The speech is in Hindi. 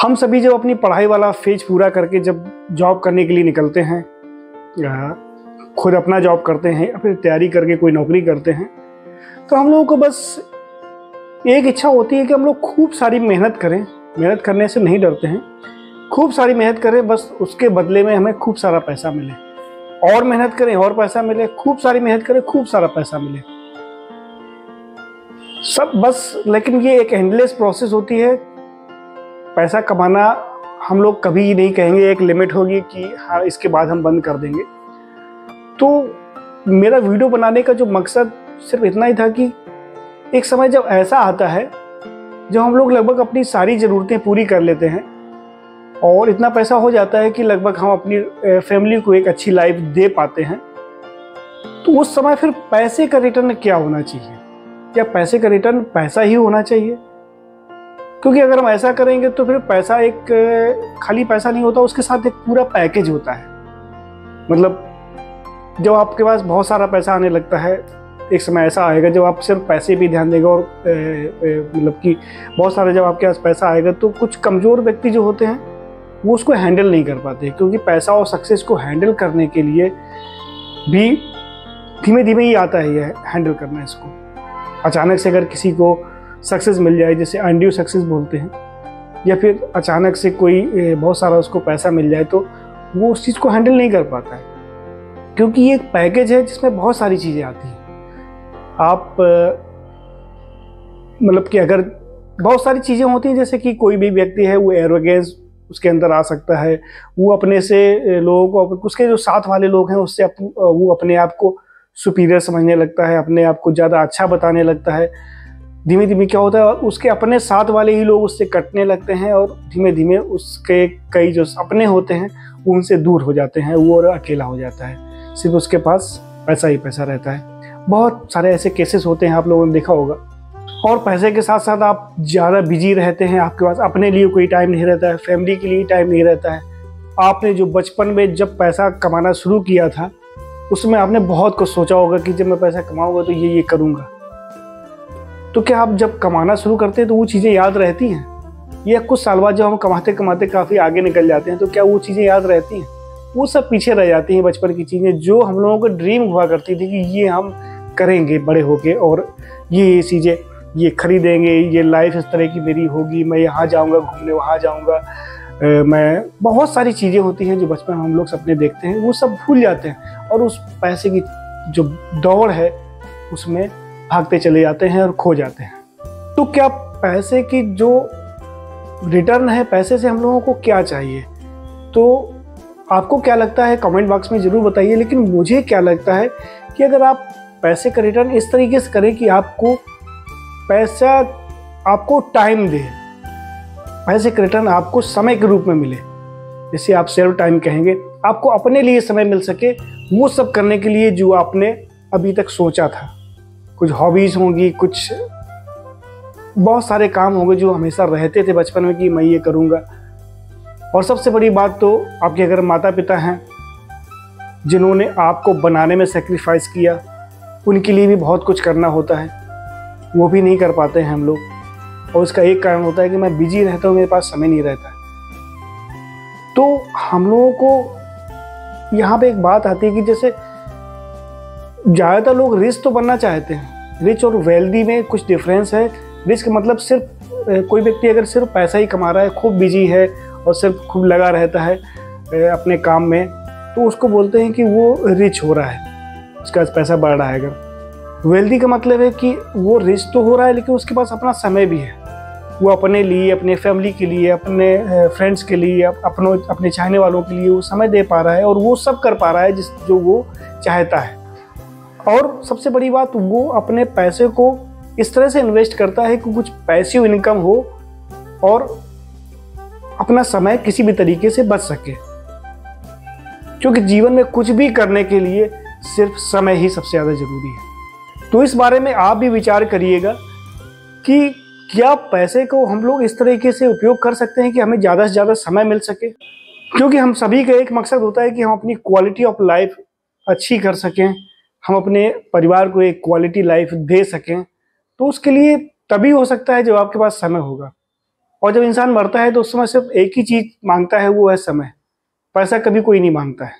हम सभी जब अपनी पढ़ाई वाला फेज पूरा करके जब जॉब करने के लिए निकलते हैं या खुद अपना जॉब करते हैं या फिर तैयारी करके कोई नौकरी करते हैं, तो हम लोगों को बस एक इच्छा होती है कि हम लोग खूब सारी मेहनत करें। मेहनत करने से नहीं डरते हैं, खूब सारी मेहनत करें, बस उसके बदले में हमें खूब सारा पैसा मिले। और मेहनत करें और पैसा मिले, खूब सारी मेहनत करें, खूब सारा पैसा मिले, सब बस। लेकिन ये एक एंडलेस प्रोसेस होती है। पैसा कमाना हम लोग कभी नहीं कहेंगे एक लिमिट होगी कि हाँ इसके बाद हम बंद कर देंगे। तो मेरा वीडियो बनाने का जो मकसद सिर्फ इतना ही था कि एक समय जब ऐसा आता है जब हम लोग लगभग अपनी सारी ज़रूरतें पूरी कर लेते हैं और इतना पैसा हो जाता है कि लगभग हम अपनी फैमिली को एक अच्छी लाइफ दे पाते हैं, तो उस समय फिर पैसे का रिटर्न क्या होना चाहिए? क्या पैसे का रिटर्न पैसा ही होना चाहिए? क्योंकि अगर हम ऐसा करेंगे तो फिर पैसा एक खाली पैसा नहीं होता, उसके साथ एक पूरा पैकेज होता है। मतलब जब आपके पास बहुत सारा पैसा आने लगता है, एक समय ऐसा आएगा जब आप सिर्फ पैसे पे ध्यान देगा और मतलब कि बहुत सारे जब आपके पास पैसा आएगा तो कुछ कमज़ोर व्यक्ति जो होते हैं वो उसको हैंडल नहीं कर पाते, क्योंकि पैसा और सक्सेस को हैंडल करने के लिए भी धीमे धीमे ही आता है ये हैंडल करना। इसको अचानक से अगर किसी को सक्सेस मिल जाए, जैसे अनड्यू सक्सेस बोलते हैं, या फिर अचानक से कोई बहुत सारा उसको पैसा मिल जाए तो वो उस चीज़ को हैंडल नहीं कर पाता है, क्योंकि ये एक पैकेज है जिसमें बहुत सारी चीज़ें आती हैं। आप मतलब कि अगर बहुत सारी चीज़ें होती हैं, जैसे कि कोई भी व्यक्ति है वो एरोगेंस उसके अंदर आ सकता है, वो अपने से लोगों को, उसके जो साथ वाले लोग हैं उससे वो अपने आप को सुपीरियर समझने लगता है, अपने आप को ज़्यादा अच्छा बताने लगता है। धीमे धीमे क्या होता है, उसके अपने साथ वाले ही लोग उससे कटने लगते हैं और धीमे धीमे उसके कई जो अपने होते हैं वो उनसे दूर हो जाते हैं, वो और अकेला हो जाता है, सिर्फ उसके पास पैसा ही पैसा रहता है। बहुत सारे ऐसे केसेस होते हैं, आप लोगों ने देखा होगा। और पैसे के साथ साथ आप ज़्यादा बिजी रहते हैं, आपके पास अपने लिए कोई टाइम नहीं रहता है, फैमिली के लिए टाइम नहीं रहता है। आपने जो बचपन में जब पैसा कमाना शुरू किया था उसमें आपने बहुत कुछ सोचा होगा कि जब मैं पैसा कमाऊंगा तो ये करूंगा। तो क्या आप जब कमाना शुरू करते हैं तो वो चीज़ें याद रहती हैं? या कुछ साल बाद जब हम कमाते कमाते काफ़ी आगे निकल जाते हैं तो क्या वो चीज़ें याद रहती हैं? वो सब पीछे रह जाती हैं, बचपन की चीज़ें जो हम लोगों को ड्रीम हुआ करती थी कि ये हम करेंगे बड़े होके, और ये चीज़ें ये खरीदेंगे, ये लाइफ इस तरह की मेरी होगी, मैं यहाँ जाऊँगा घूमने, वहाँ जाऊँगा, मैं बहुत सारी चीज़ें होती हैं जो बचपन में हम लोग सपने देखते हैं, वो सब भूल जाते हैं और उस पैसे की जो दौड़ है उसमें भागते चले जाते हैं और खो जाते हैं। तो क्या पैसे की जो रिटर्न है, पैसे से हम लोगों को क्या चाहिए? तो आपको क्या लगता है कमेंट बॉक्स में ज़रूर बताइए। लेकिन मुझे क्या लगता है कि अगर आप पैसे का रिटर्न इस तरीके से करें कि आपको पैसा आपको टाइम दे, पैसे का रिटर्न आपको समय के रूप में मिले, जैसे आप सेल्फ टाइम कहेंगे, आपको अपने लिए समय मिल सके वो सब करने के लिए जो आपने अभी तक सोचा था। कुछ हॉबीज़ होंगी, कुछ बहुत सारे काम होंगे जो हमेशा रहते थे बचपन में कि मैं ये करूँगा। और सबसे बड़ी बात तो आपके अगर माता पिता हैं जिन्होंने आपको बनाने में सेक्रीफाइस किया, उनके लिए भी बहुत कुछ करना होता है, वो भी नहीं कर पाते हैं हम लोग। और उसका एक कारण होता है कि मैं बिजी रहता हूँ, मेरे पास समय नहीं रहता है। तो हम लोगों को यहाँ पे एक बात आती है कि जैसे ज़्यादातर लोग रिच तो बनना चाहते हैं, रिच और वेल्दी में कुछ डिफरेंस है। रिच का मतलब सिर्फ कोई व्यक्ति अगर सिर्फ पैसा ही कमा रहा है, खूब बिजी है और सिर्फ खूब लगा रहता है अपने काम में, तो उसको बोलते हैं कि वो रिच हो रहा है, उसके पास पैसा बढ़ रहा है। अगर वेल्दी का मतलब है कि वो रिच तो हो रहा है लेकिन उसके पास अपना समय भी है, वो अपने लिए, अपने फैमिली के लिए, अपने फ्रेंड्स के लिए, अपने चाहने वालों के लिए वो समय दे पा रहा है और वो सब कर पा रहा है जो वो चाहता है। और सबसे बड़ी बात, वो अपने पैसे को इस तरह से इन्वेस्ट करता है कि कुछ पैसिव इनकम हो और अपना समय किसी भी तरीके से बच सके, क्योंकि जीवन में कुछ भी करने के लिए सिर्फ समय ही सबसे ज़्यादा ज़रूरी है। तो इस बारे में आप भी विचार करिएगा कि क्या पैसे को हम लोग इस तरीके से उपयोग कर सकते हैं कि हमें ज़्यादा से ज़्यादा समय मिल सके, क्योंकि हम सभी का एक मकसद होता है कि हम अपनी क्वालिटी ऑफ लाइफ अच्छी कर सकें, हम अपने परिवार को एक क्वालिटी लाइफ दे सकें। तो उसके लिए तभी हो सकता है जब आपके पास समय होगा। और जब इंसान मरता है तो उस समय सिर्फ एक ही चीज मांगता है, वो है समय। पैसा कभी कोई नहीं मांगता है।